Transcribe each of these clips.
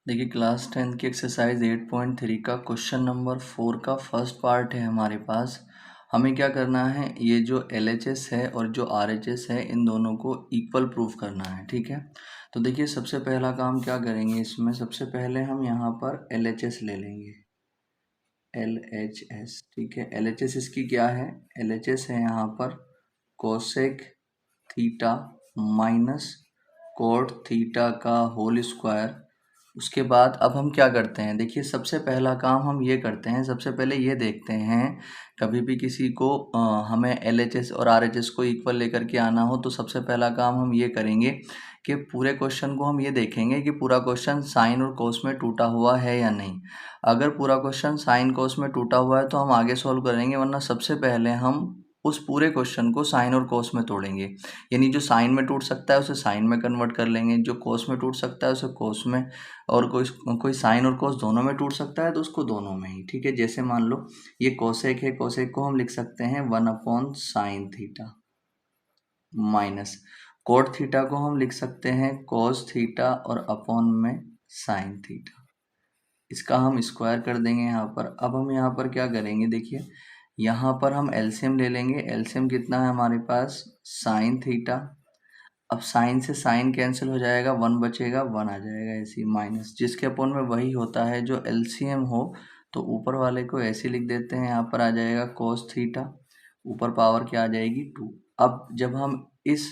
देखिए क्लास 10 की एक्सरसाइज 8.3 का क्वेश्चन नंबर 4 का फर्स्ट पार्ट है हमारे पास। हमें क्या करना है, ये जो LHS है और जो RHS है इन दोनों को इक्वल प्रूफ करना है। ठीक है, तो देखिए सबसे पहला काम क्या करेंगे, इसमें सबसे पहले हम यहाँ पर LHS ले लेंगे। LHS, ठीक है, LHS इसकी क्या है, LHS है यहाँ पर cosec theta minus cot theta का होल स्क्वायर। उसके बाद अब हम क्या करते हैं, देखिए सबसे पहला काम हम ये करते हैं, सबसे पहले ये देखते हैं कभी भी किसी को हमें LHS और RHS को इक्वल लेकर के आना हो तो सबसे पहला काम हम ये करेंगे कि पूरे क्वेश्चन को हम ये देखेंगे कि पूरा क्वेश्चन साइन और कोस में टूटा हुआ है या नहीं। अगर पूरा क्वेश्चन साइन कोस में टूटा हुआ है तो हम आगे सॉल्व करेंगे, वरना सबसे पहले हम उस पूरे क्वेश्चन को साइन और कोस में तोड़ेंगे। यानी जो साइन में टूट सकता है उसे साइन में कन्वर्ट कर लेंगे, जो कोस में टूट सकता है उसे कोस में, और कोई साइन और कोस दोनों में टूट सकता है तो उसको दोनों में ही। ठीक है, जैसे मान लो ये कोसेक है, कोसेक को हम लिख सकते हैं 1/sin theta minus cot theta को हम लिख सकते हैं कोस थीटा और अपॉन में साइन थीटा। इसका हम स्क्वायर कर देंगे यहाँ पर। अब हम यहाँ पर क्या करेंगे, देखिए यहाँ पर हम एलसीएम ले लेंगे। एलसीएम कितना है हमारे पास, साइन थीटा। अब साइन से साइन कैंसिल हो जाएगा, 1 बचेगा, 1 आ जाएगा ऐसे माइनस, जिसके अपॉन में वही होता है जो एलसीएम हो तो ऊपर वाले को ऐसे लिख देते हैं। यहाँ पर आ जाएगा कोस थीटा, ऊपर पावर क्या आ जाएगी 2। अब जब हम इस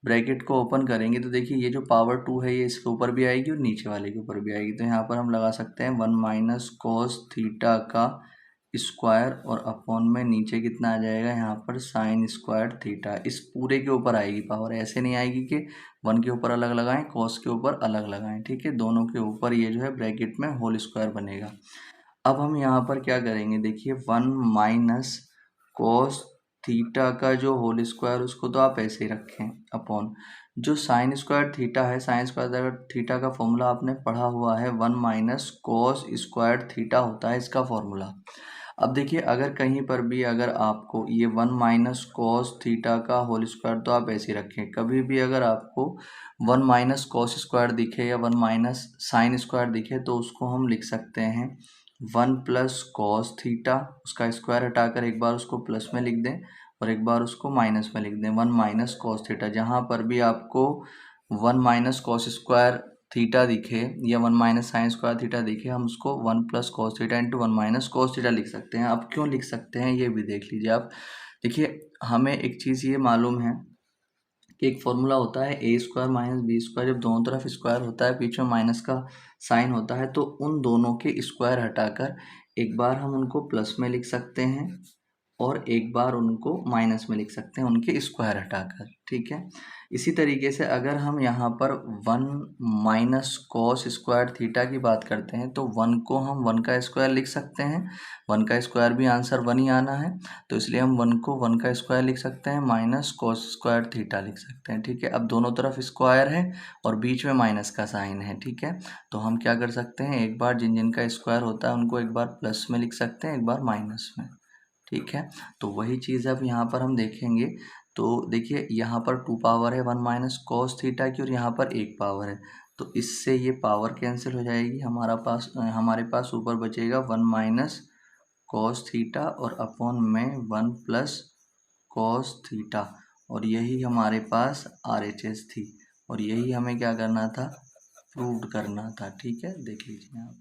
ब्रैकेट को ओपन करेंगे तो देखिए ये जो पावर 2 है ये इसके ऊपर भी आएगी और नीचे वाले के ऊपर भी आएगी, तो यहाँ पर हम लगा सकते हैं 1 माइनस कोस थीटा का स्क्वायर और अपॉन में नीचे कितना आ जाएगा यहाँ पर साइन स्क्वायर थीटा। इस पूरे के ऊपर आएगी पावर, ऐसे नहीं आएगी कि 1 के ऊपर अलग लगाएं कोस के ऊपर अलग लगाएं। ठीक है, दोनों के ऊपर ये जो है ब्रैकेट में होल स्क्वायर बनेगा। अब हम यहाँ पर क्या करेंगे, देखिए 1 माइनस कोस थीटा का जो होल स्क्वायर उसको तो आप ऐसे ही रखें अपॉन जो साइन स्क्वायर थीटा है, साइन स्क्वायर थीटा का फॉर्मूला आपने पढ़ा हुआ है 1 माइनस कोस स्क्वायर थीटा होता है इसका फॉर्मूला। अब देखिए अगर कहीं पर भी अगर आपको ये 1 माइनस कोस थीटा का होल स्क्वायर तो आप ऐसे रखें, कभी भी अगर आपको 1 माइनस कोस स्क्वायर दिखे या 1 माइनस साइन स्क्वायर दिखे तो उसको हम लिख सकते हैं 1 प्लस कॉस थीटा, उसका स्क्वायर हटाकर एक बार उसको प्लस में लिख दें और एक बार उसको माइनस में लिख दें 1 माइनस कॉस थीटा। जहाँ पर भी आपको 1 माइनस कॉस स्क्वायर थीटा दिखे या 1 माइनस साइन स्क्वायर थीटा दिखे, हम उसको 1 plus cos theta into 1 minus cos theta लिख सकते हैं। अब क्यों लिख सकते हैं ये भी देख लीजिए आप। देखिए हमें एक चीज़ ये मालूम है कि एक फॉर्मूला होता है ए स्क्वायर माइनस बी स्क्वायर, जब दोनों तरफ स्क्वायर होता है बीच में माइनस का साइन होता है तो उन दोनों के स्क्वायर हटाकर एक बार हम उनको प्लस में लिख सकते हैं और एक बार उनको माइनस में लिख सकते हैं उनके स्क्वायर हटाकर। ठीक है, इसी तरीके से अगर हम यहाँ पर 1 माइनस कॉस स्क्वायर थीटा की बात करते हैं तो 1 को हम 1 का स्क्वायर लिख सकते हैं। 1 का स्क्वायर भी आंसर 1 ही आना है तो इसलिए हम 1 को 1 का स्क्वायर लिख सकते हैं माइनस कॉस स्क्वायर थीटा लिख सकते हैं। ठीक है, अब दोनों तरफ स्क्वायर है और बीच में माइनस का साइन है। ठीक है, तो हम क्या कर सकते हैं, एक बार जिन जिन का स्क्वायर होता है उनको एक बार प्लस में लिख सकते हैं, एक बार माइनस में। ठीक है, तो वही चीज़ अब यहाँ पर हम देखेंगे तो देखिए यहाँ पर 2 पावर है 1 माइनस कॉस थीटा की और यहाँ पर 1 पावर है तो इससे ये पावर कैंसिल हो जाएगी। हमारे पास ऊपर बचेगा 1 माइनस कॉस थीटा और अपॉन में 1 प्लस कॉस थीटा, और यही हमारे पास RHS थी और यही हमें क्या करना था, प्रूव करना था। ठीक है, देख लीजिए आप।